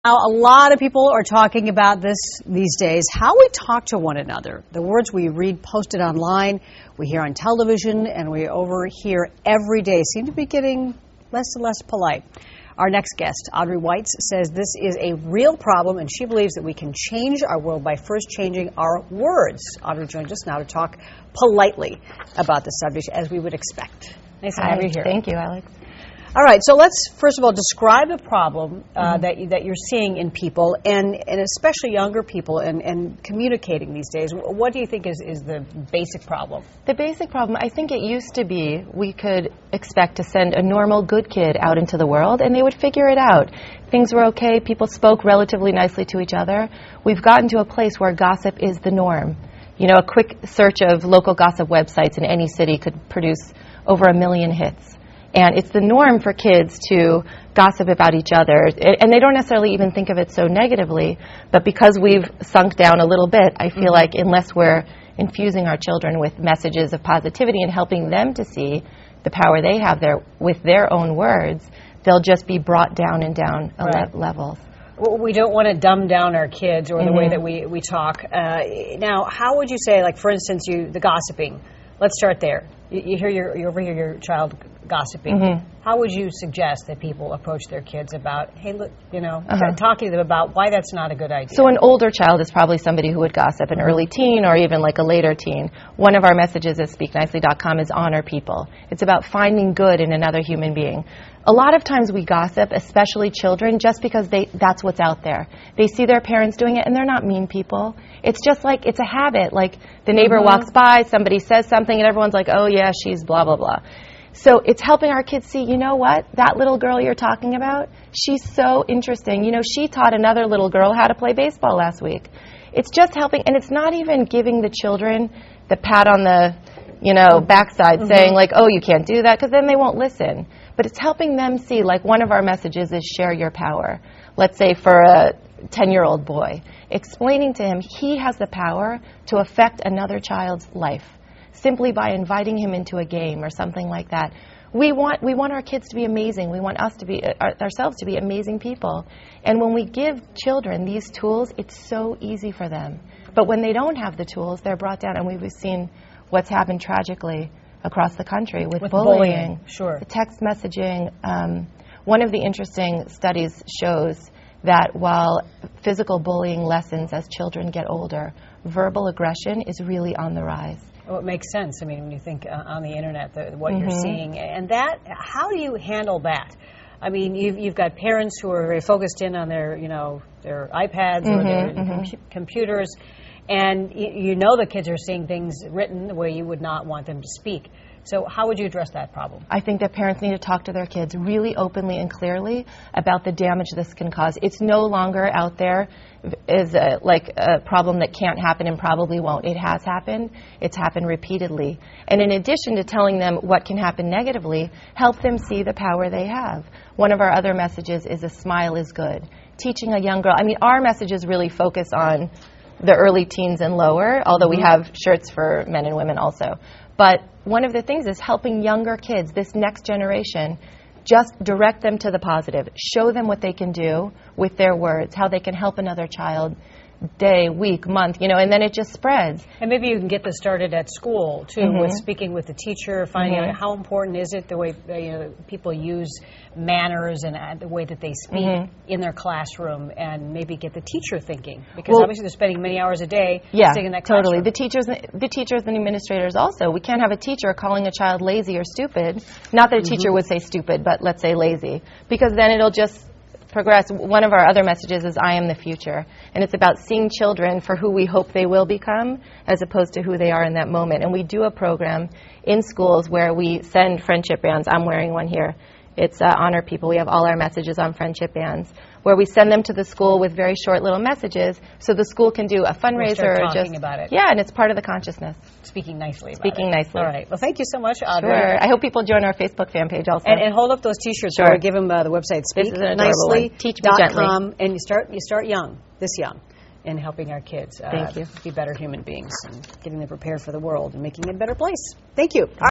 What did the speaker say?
Now, a lot of people are talking about this these days, how we talk to one another. The words we read posted online, we hear on television, and we overhear every day seem to be getting less and less polite. Our next guest, Audrey Weitz, says this is a real problem, and she believes that we can change our world by first changing our words. Audrey joins us now to talk politely about the subject, as we would expect. Nice to have you here. Thank you, Alex. All right, so let's first of all describe the problem that you're seeing in people, and especially younger people, and communicating these days. What do you think is the basic problem? The basic problem, I think it used to be we could expect to send a normal, good kid out into the world, and they would figure it out. Things were okay. People spoke relatively nicely to each other. We've gotten to a place where gossip is the norm. You know, a quick search of local gossip websites in any city could produce over 1 million hits. And it's the norm for kids to gossip about each other. And they don't necessarily even think of it so negatively. But because we've sunk down a little bit, I feel like unless we're infusing our children with messages of positivity and helping them to see the power they have there with their own words, they'll just be brought down and down levels. Well, we don't want to dumb down our kids or the way that we talk. Now, how would you say, like, for instance, the gossiping? Let's start there. You overhear your child gossiping. How would you suggest that people approach their kids about, hey, look, talking to them about why that's not a good idea? So an older child is probably somebody who would gossip, an early teen or even like a later teen. One of our messages at SpeakNicely.com is honor people. It's about finding good in another human being. A lot of times we gossip, especially children, just because that's what's out there. They see their parents doing it, and they're not mean people. It's just like, it's a habit. Like the neighbor walks by, somebody says something, and everyone's like, oh yeah, she's blah, blah, blah. So it's helping our kids see, you know what, that little girl you're talking about, she's so interesting. You know, she taught another little girl how to play baseball last week. It's just helping, and it's not even giving the children the pat on the, backside saying like, oh, you can't do that, because then they won't listen. But it's helping them see, like one of our messages is share your power. Let's say for a 10-year-old boy, explaining to him he has the power to affect another child's life simply by inviting him into a game or something like that. We want our kids to be amazing. We want us to be ourselves to be amazing people. And when we give children these tools, it's so easy for them. But when they don't have the tools, they're brought down, and we've seen what's happened tragically across the country with bullying, text messaging. One of the interesting studies shows that while physical bullying lessens as children get older, verbal aggression is really on the rise. Well, it makes sense. I mean, when you think on the internet, what you're seeing, and how do you handle that? I mean, you've got parents who are very focused in on their iPads or their computers, and you know the kids are seeing things written the way you would not want them to speak. So how would you address that problem? I think that parents need to talk to their kids really openly and clearly about the damage this can cause. It's no longer out there as a problem that can't happen and probably won't. It has happened. It's happened repeatedly. And in addition to telling them what can happen negatively, help them see the power they have. One of our other messages is a smile is good. Teaching a young girl, I mean, our messages really focus on the early teens and lower, although we have shirts for men and women also. But one of the things is helping younger kids, this next generation, just direct them to the positive. Show them what they can do with their words, how they can help another child day, week, month, and then it just spreads. And maybe you can get this started at school, too, with speaking with the teacher, finding out how important is it, the way people use manners and the way that they speak in their classroom, and maybe get the teacher thinking, because obviously they're spending many hours a day sitting in that classroom. Totally. The teachers and administrators also. We can't have a teacher calling a child lazy or stupid. Not that a teacher would say stupid, but let's say lazy, because then it'll just progress. One of our other messages is I am the future, and it's about seeing children for who we hope they will become as opposed to who they are in that moment. And we do a program in schools where we send friendship bands. I'm wearing one here. It's honor people. We have all our messages on friendship bands, where we send them to the school with very short little messages, so the school can do a fundraiser or talking about it. Yeah, and it's part of the consciousness. Speaking nicely. Speaking nicely. All right. Well, thank you so much, Audrey. Sure. I hope people join our Facebook fan page also. And hold up those T-shirts. Sure. Or give them the website SpeakNicely.com, and you start young, this young, in helping our kids Thank you. be better human beings and getting them prepared for the world and making it a better place. Thank you.